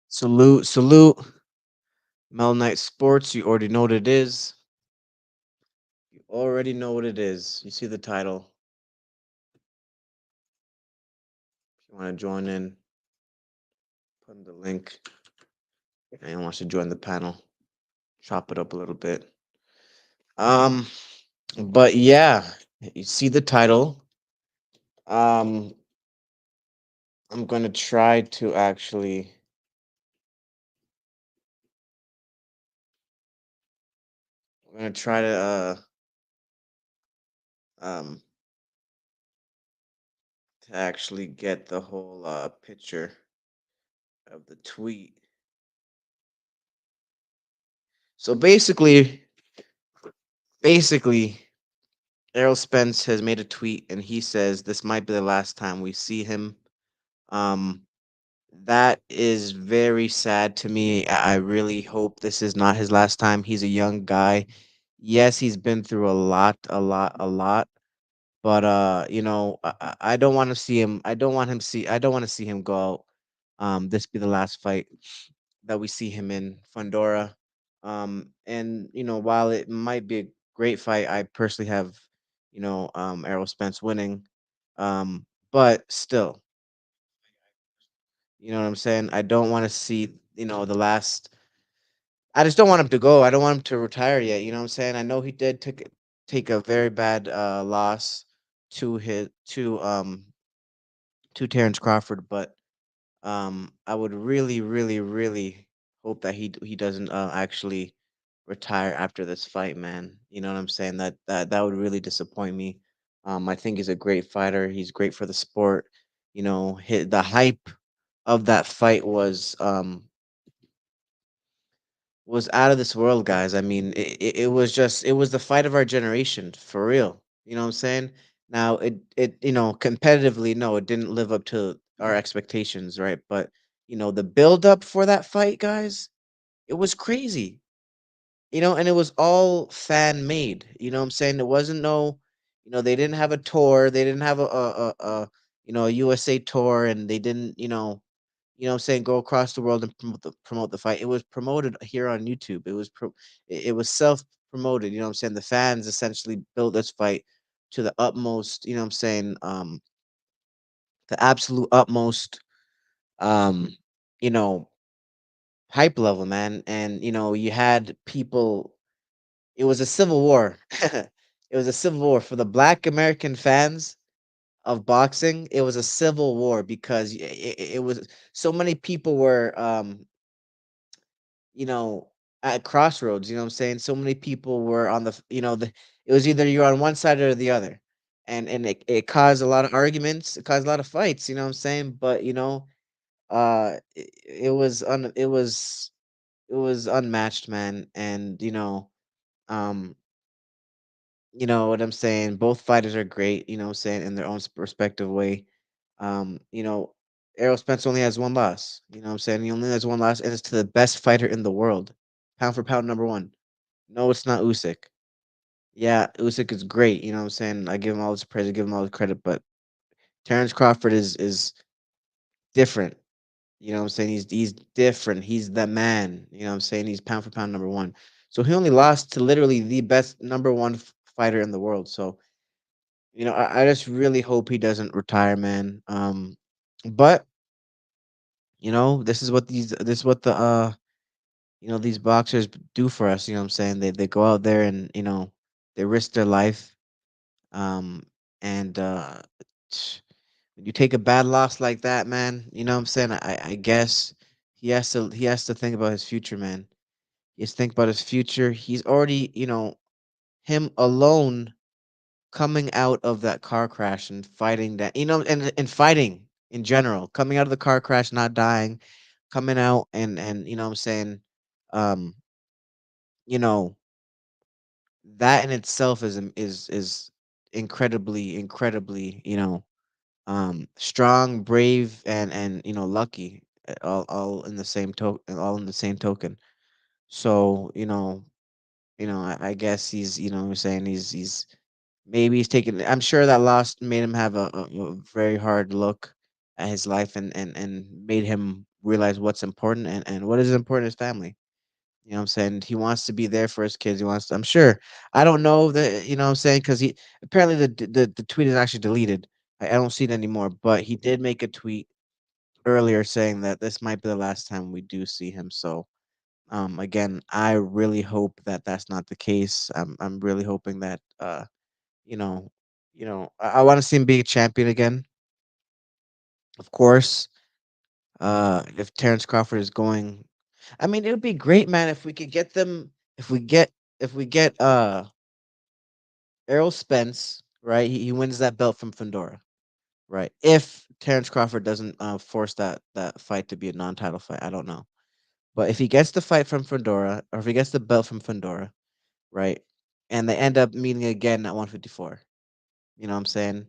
Salute, salute. Mel Knight Sports. You already know what it is. You already know what it is. You see the title. If you want to join in, put in the link. If anyone wants to join the panel, chop it up a little bit. Um, but yeah, you see the title. Um, I'm gonna try to actually. I'm gonna try um to actually get the whole picture of the tweet. So basically, Errol Spence has made a tweet and he says this might be the last time we see him. Um, that is very sad to me. I really hope this is not his last time. He's a young guy. Yes, he's been through a lot. But I don't want to see him. I don't want to see him go out. This be the last fight that we see him in Fundora. And while it might be a great fight, I personally have, Errol Spence winning. But still, you know what I'm saying? I don't want to see, the last I just don't want him to go. I don't want him to retire yet. You know what I'm saying? I know he did take a very bad loss to his to Terrence Crawford, but I would really, really, really hope that he doesn't actually retire after this fight, man. You know what I'm saying? That would really disappoint me. I think he's a great fighter. He's great for the sport. The hype of that fight was out of this world, guys. I mean, it was the fight of our generation for real. You know what I'm saying? Now competitively, no, it didn't live up to our expectations, right? But the build up for that fight, guys, it was crazy. And it was all fan made. You know what I'm saying? It wasn't no, they didn't have a tour, they didn't have a USA tour, and they didn't, what I'm saying, go across the world and promote the fight. It was promoted here on YouTube. It was self promoted. You know what I'm saying? The fans essentially built this fight to the utmost. You know what I'm saying? The absolute utmost. Um, you know, hype level, man. And you had people. It was a civil war. It was a civil war for the Black American fans of boxing. It was a civil war because it was so many people were you know, at crossroads, you know what I'm saying? So many people were on it was either you're on one side or the other. And it caused a lot of arguments, it caused a lot of fights, you know what I'm saying? But it was unmatched, man. And um, you know what I'm saying? Both fighters are great, you know what I'm saying, in their own respective way. Errol Spence only has one loss, you know what I'm saying? He only has one loss, and it's to the best fighter in the world. Pound for pound number one. No, it's not Usyk. Yeah, Usyk is great. You know what I'm saying? I give him all his praise, I give him all the credit, but Terrence Crawford is different. You know what I'm saying? He's different. He's the man. You know what I'm saying? He's pound for pound number one. So he only lost to literally the best number one fighter in the world. So I just really hope he doesn't retire, man. But this is what these boxers do for us. You know what I'm saying? They go out there and they risk their life. Um, and when you take a bad loss like that, man, you know what I'm saying? I guess he has to think about his future, man. He has to think about his future. He's already, him alone coming out of that car crash and fighting that, and fighting in general, coming out of the car crash, not dying, coming out and you know what I'm saying, um, you know, that in itself is incredibly, incredibly, strong, brave, and lucky, all in the same all in the same token. So I guess he's what I'm saying he's maybe he's taking. I'm sure that loss made him have a very hard look at his life and made him realize what's important, and what is important is family. You know what I'm saying? He wants to be there for his kids. He wants to, I'm sure. I don't know that, you know what I'm saying? Because he apparently the tweet is actually deleted. I don't see it anymore, but he did make a tweet earlier saying that this might be the last time we do see him. So, again, I really hope that that's not the case. I'm really hoping that, you know, I want to see him be a champion again, of course. If Terrence Crawford is going, I mean, it would be great, man, if we could get them. If we get, if we get, Errol Spence, right? He wins that belt from Fundora, right? If Terrence Crawford doesn't force that fight to be a non-title fight, I don't know. But if he gets the fight from Fundora, or if he gets the belt from Fundora, right, and they end up meeting again at 154, you know what I'm saying?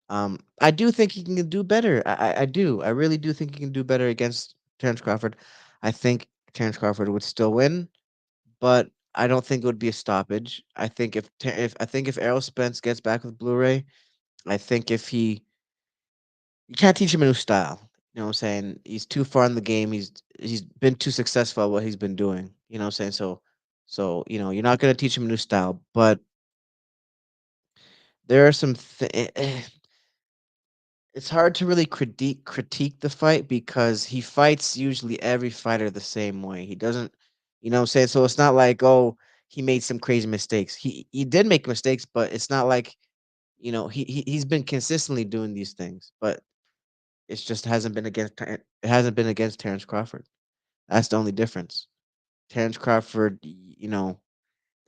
I do think he can do better. I do. I really do think he can do better against Terrence Crawford. I think Terrence Crawford would still win, but I don't think it would be a stoppage. I think if I think if Errol Spence gets back with Blu-ray, I think if he you can't teach him a new style. You know what I'm saying? He's too far in the game. He's been too successful at what he's been doing. You know what I'm saying? So you're not gonna teach him a new style, but there are some it's hard to really critique the fight because he fights usually every fighter the same way. He doesn't, you know what I'm saying? So it's not like, oh, he made some crazy mistakes. He did make mistakes, but it's not like, he's been consistently doing these things, but it's just hasn't been it hasn't been against Terrence Crawford. That's the only difference. Terrence Crawford,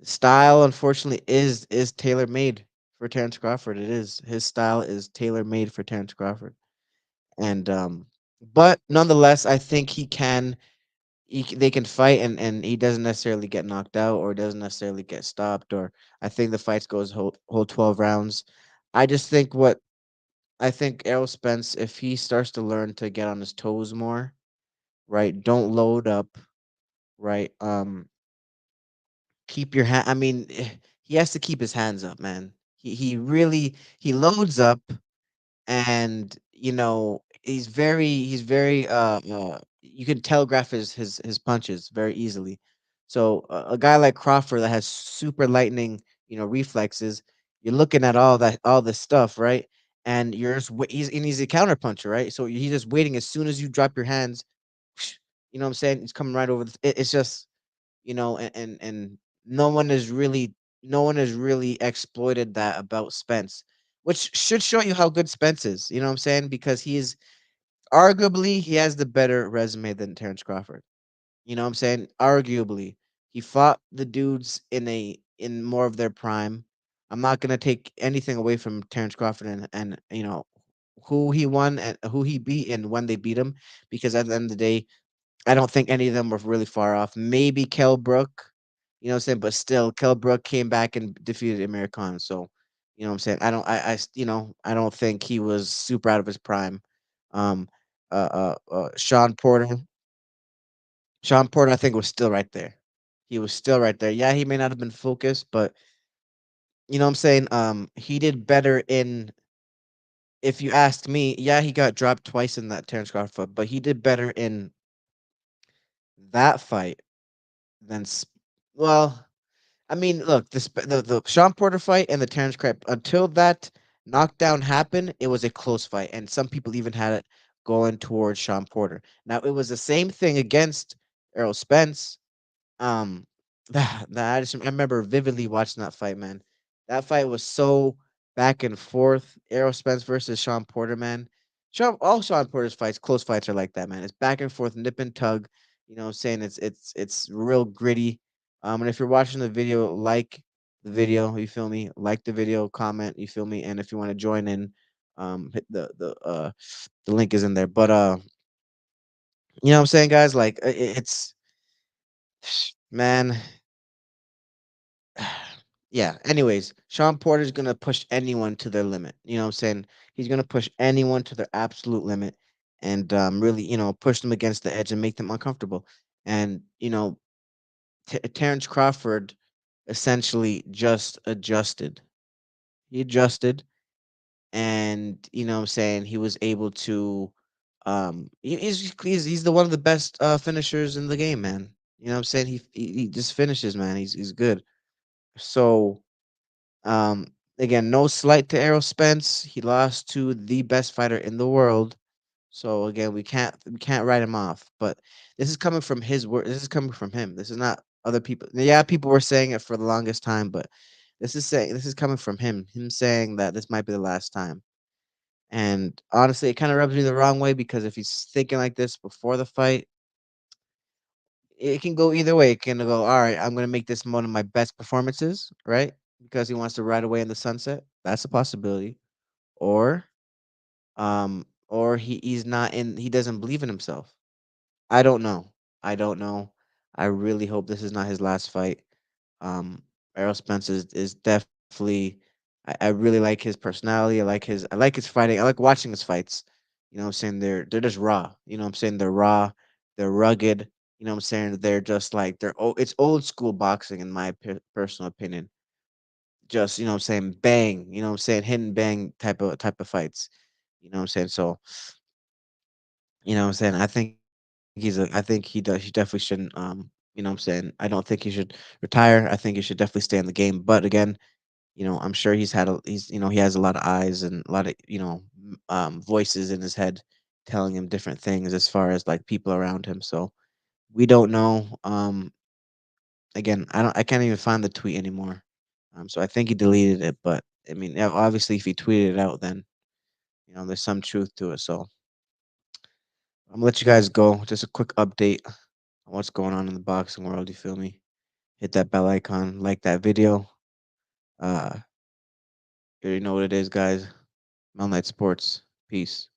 style unfortunately is tailor made for Terrence Crawford. It is. His style is tailor made for Terrence Crawford. And but nonetheless, I think they can fight, and he doesn't necessarily get knocked out or doesn't necessarily get stopped, or I think the fights goes whole 12 rounds. I think Errol Spence, if he starts to learn to get on his toes more, right? Don't load up, right? Keep your hand, I mean, he has to keep his hands up, man. He loads up, and he's very you can telegraph his punches very easily. So a guy like Crawford that has super lightning reflexes, you're looking at all this stuff, right? And he's a counter puncher, right? So he's just waiting as soon as you drop your hands. You know what I'm saying? He's coming right over it's just, and no one has really exploited that about Spence, which should show you how good Spence is. You know what I'm saying? Because he has the better resume than Terrence Crawford. You know what I'm saying? Arguably, he fought the dudes in more of their prime. I'm not gonna take anything away from Terrence Crawford and who he won and who he beat and when they beat him, because at the end of the day, I don't think any of them were really far off. Maybe Kell Brook, you know what I'm saying? But still, Kell Brook came back and defeated Amir Khan. So, you know what I'm saying? I don't think he was super out of his prime. Um, Sean Porter, I think was still right there. He was still right there. Yeah, he may not have been focused, but you know what I'm saying? He did better in. If you asked me, yeah, he got dropped twice in that Terrence Crawford fight, but he did better in that fight than. Well, I mean, look, the Sean Porter fight and the Terrence Craig, until that knockdown happened, it was a close fight, and some people even had it going towards Sean Porter. Now it was the same thing against Errol Spence. Um, I remember vividly watching that fight, man. That fight was so back and forth. Errol Spence versus Sean Porter, man. All Sean Porter's fights, close fights are like that, man. It's back and forth, nip and tug. You know what I'm saying? It's real gritty. And if you're watching the video, like the video, you feel me? Like the video, comment, you feel me? And if you want to join in, hit the link is in there. But you know what I'm saying, guys? Like it's man. Yeah. Anyways, Sean Porter's gonna push anyone to their limit. You know what I'm saying? He's gonna push anyone to their absolute limit, and really, push them against the edge and make them uncomfortable. And Terrence Crawford essentially just adjusted. He adjusted, and you know what I'm saying, he was able to He's the one of the best finishers in the game, man. You know what I'm saying? He just finishes, man. He's good. So um, again, no slight to Errol Spence. He lost to the best fighter in the world. So again, we can't write him off. But this is coming from his word. This is coming from him. This is not other people. Yeah, people were saying it for the longest time, but this is coming from him. Him saying that this might be the last time. And honestly, it kind of rubs me the wrong way because if he's thinking like this before the fight, it can go either way. It can go, all right, I'm gonna make this one of my best performances, right? Because he wants to ride away in the sunset. That's a possibility. Or he's not in he doesn't believe in himself. I don't know. I don't know. I really hope this is not his last fight. Um, Errol Spence is definitely. I really like his personality. I like his fighting. I like watching his fights. You know what I'm saying? They're just raw. You know what I'm saying? They're raw. They're rugged. You know what I'm saying? They're just like it's old school boxing in my personal opinion. Just you know what I'm saying? Bang. You know what I'm saying? Hit and bang type of fights. You know what I'm saying? So you know what I'm saying? I think he definitely shouldn't you know what I'm saying? I don't think he should retire. I think he should definitely stay in the game. But again, you know, I'm sure he has a lot of eyes and a lot of, voices in his head telling him different things as far as like people around him. So we don't know. Again, I can't even find the tweet anymore. So I think he deleted it, but I mean, obviously if he tweeted it out, then there's some truth to it. So I'm gonna let you guys go. Just a quick update on what's going on in the boxing world. You feel me? Hit that bell icon, like that video. You already know what it is, guys. Mel Night Sports. Peace.